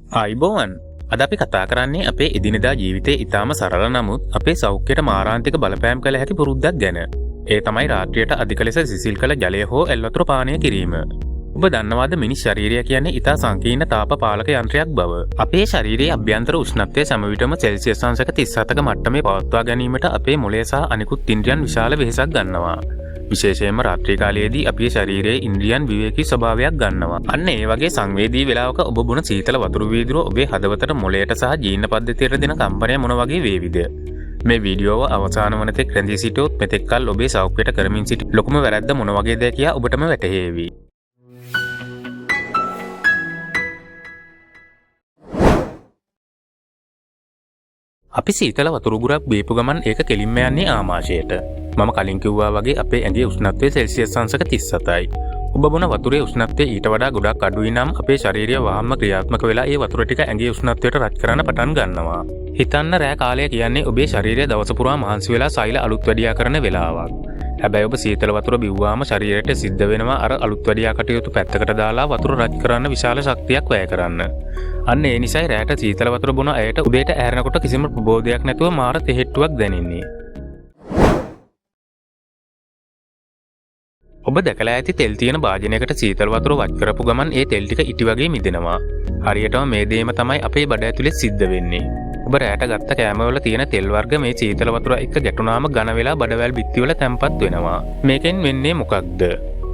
ආයිබෝවන් අද අපි කතා කරන්නේ අපේ එදිනෙදා ජීවිතයේ ඉතාම සරල නමුත් අපේ සෞඛ්‍යයට මාරාන්තික බලපෑම් කළ හැකි පුරුද්දක් ගැන. ඒ තමයි රාත්‍රියට අධික ලෙස සිසිල් කළ ජලය හෝ එල් වතුර පානය කිරීම. ඔබ දන්නවාද මිනිස් ශරීරය කියන්නේ ඉතා සංකීර්ණ තාප පාලක යන්ත්‍රයක් බව. අපේ ශරීරයේ අභ්‍යන්තර උෂ්ණත්වය සෑම විටම සෙල්සියස් අංශක 37ක මට්ටමේ පවත්වා ගැනීමට අපේ මොළය සහ අනිකුත් ඉන්ද්‍රියන් විශාල වෙහෙසක් ගන්නවා. විශේෂයෙන්ම රාත්‍රී කාලයේදී අපේ ශරීරයේ ඉන්ද්‍රියන් විවේකී ස්වභාවයක් ගන්නවා. අන්න ඒ වගේ සංවේදී වෙලාවක ඔබ බොන සීතල වතුර වීදුරුව ඔබේ හදවතට මොළයට සහ ජීර්ණ පද්ධතියට දෙන කම්පනය මොන වගේ වේවිද? මේ වීඩියෝව අවසාන වන තෙක් රැඳී සිටියොත් මෙතෙක් කල් ඔබේ සෞඛ්‍යයට කරමින් සිටි ලොකුම වැරැද්ද මොන වගේද කියා ඔබටම වැටහේවි. අපි සීතල වතුර උගුරක් බීපු ගමන් ඒක කෙලින්ම යන්නේ ආමාශයට. මම කලින් කිව්වා වගේ අපේ ඇඟේ උෂ්ණත්වය සෙල්සියස් අංශක 37යි. ඔබ බොන වතුරේ උෂ්ණත්වය ඊට වඩා ගොඩක් අඩුයි නම් අපේ ශරීරය වහාම ක්‍රියාත්මක වෙලා ඒ වතුර ටික ඇඟේ උෂ්ණත්වයට රත් කරන්න පටන් ගන්නවා. හිතන්න රෑ කාලය කියන්නේ ඔබේ ශරීරය දවස පුරා මහන්සි වෙලා සෛල අලුත් වැඩියා කරන වෙලාවක්. හැබැයි ඔබ සීතල වතුර බිව්වාම ශරීරයට සිද්ධ වෙනවා අර අලුත් වැඩියා කටයුතු පැත්තකට දාලා වතුර රත් කරන්න විශාල ශක්තියක් වැය කරන්න. අන්න ඒ නිසායි රෑට සීතල වතුර බොන අයට උදේට ඇහැරෙනකොට කිසිම ප්‍රබෝධයක් නැතුව මාර තෙහෙට්ටුවක් දැනෙන්නේ. ඔබ දැකලා ඇති තෙල් තියෙන භාජනයකට සීතල වතුර වත් කරපු ගමන් ඒ තෙල් ටික ඉටි වගේ මිදෙනවා. හරියටම මේ දේම තමයි අපේ බඩ ඇතුලේ සිද්ධ වෙන්නේ. ඔබ රැට ගත්ත කෑමවල තියෙන තෙල් වර්ග මේ සීතල වතුර එක්ක ගැටුණාම ඝන වෙලා බඩවැල් බිත්තිවල තැම්පත් වෙනවා. මේකෙන් වෙන්නේ මොකක්ද?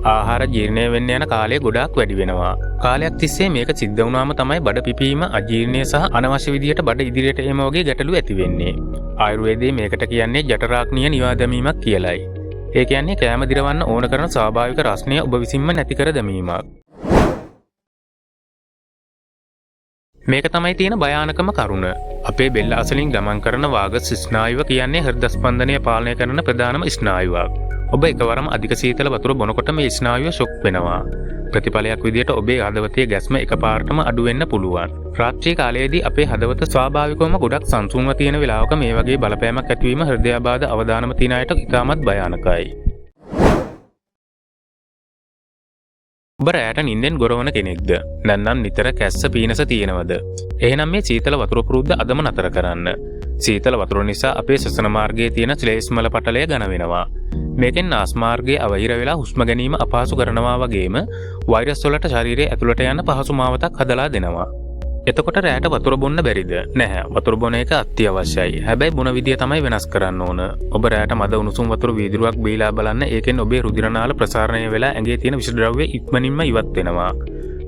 ආහාර ජීර්ණය වෙන්න යන කාලය ගොඩාක් වැඩි වෙනවා. කාලයක් තිස්සේ මේක සිද්ධ වුණාම තමයි බඩ පිපීම, අජීර්ණය සහ අනවශ්‍ය විදියට බඩ ඉදිරියට එම වගේ ගැටලු ඇති වෙන්නේ. ආයුර්වේදයේ මේකට කියන්නේ ජඨරාග්නිය නිවා දැමීමක් කියලයි. ඒ කියන්නේ කෑම දිරවන්න ඕන කරන ස්වාභාවික රසණය ඔබ විසින්ම නැති කර දැමීමක්. මේක තමයි තියෙන භයානකම කරුණ. අපේ බෙල්ල අසලින් ගමන් කරන වාගස් ස්නායුව කියන්නේ හෘද ස්පන්දනය පාලනය කරන ප්‍රධානම ස්නායුවක්. ඔබ එකවරම අධික සීතල වතුර බොනකොට මේ ස්නායුව ෂොක් වෙනවා. ප්‍රතිඵලයක් විදියට ඔබේ හදවතේ ගැස්ම එකපාරටම අඩු වෙන්න පුළුවන්. රාත්‍රී කාලයේදී අපේ හදවත ස්වාභාවිකවම ගොඩක් සංසුන්ව තියෙන වෙලාවක මේ වගේ බලපෑමක් ඇතිවීම හෘදයාබාධ අවදානම තියෙන අයට ඉතාමත් භයානකයි. ඔබ රැයට නිින්දෙන් ගොරවන කෙනෙක්ද? නැත්නම් නිතර කැස්ස පීනස තියෙනවද? එහෙනම් මේ සීතල වතුර පුරුද්ද අදම නතර කරන්න. සීතල වතුර නිසා අපේ ශ්වසන මාර්ගයේ තියෙන ශ්ලේෂ් මල පටලය ඝන වෙනවා. මේකෙන් නාස් මාර්ගයේ අවහිර වෙලා හුස්ම ගැනීම අපහසු කරනවා වගේම වෛරස් වලට ශරීරයේ ඇතුළට යන්න පහසු මාවතක් හදලා දෙනවා. එතකොට රැයට වතුර බොන්න බැරිද? නැහැ. වතුර බොන එක අත්‍යවශ්‍යයි. හැබැයි බොන විදිය තමයි වෙනස් කරන්න ඕන. ඔබ රැයට මද උණුසුම් වතුර වීදුරුවක් බීලා බලන්න. ඒකෙන් ඔබේ රුධිර නාල ප්‍රසාරණය වෙලා ඇඟේ තියෙන විෂ ද්‍රව්‍ය ඉක්මනින්ම ඉවත් වෙනවා.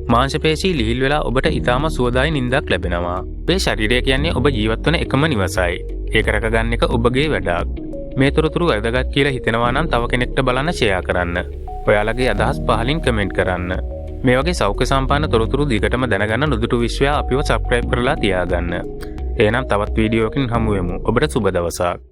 මාංශ පේශී ලිහිල් වෙලා ඔබට ඊටාම සුවදායි නිින්දක් ලැබෙනවා. මේ ශරීරය කියන්නේ ඔබ ජීවත් වන එකම නිවසයි. ඒක රැකගන්න එක ඔබගේ වැඩක්. මේ තොරතුරු වැදගත් කියලා හිතෙනවා නම් තව කෙනෙක්ට බලන්න ෂෙයා කරන්න. ඔයාලගේ අදහස් පහලින් කමෙන්ට් කරන්න. මේ වගේ සෞඛ්‍ය සම්පන්න තොරතුරු දිගටම දැනගන්න නුදුටු විශ්වය අපිව සබ්ස්ක්‍රයිබ් කරලා තියාගන්න. එහෙනම් තවත් වීඩියෝකින් හමු වෙමු. ඔබට සුබ දවසක්.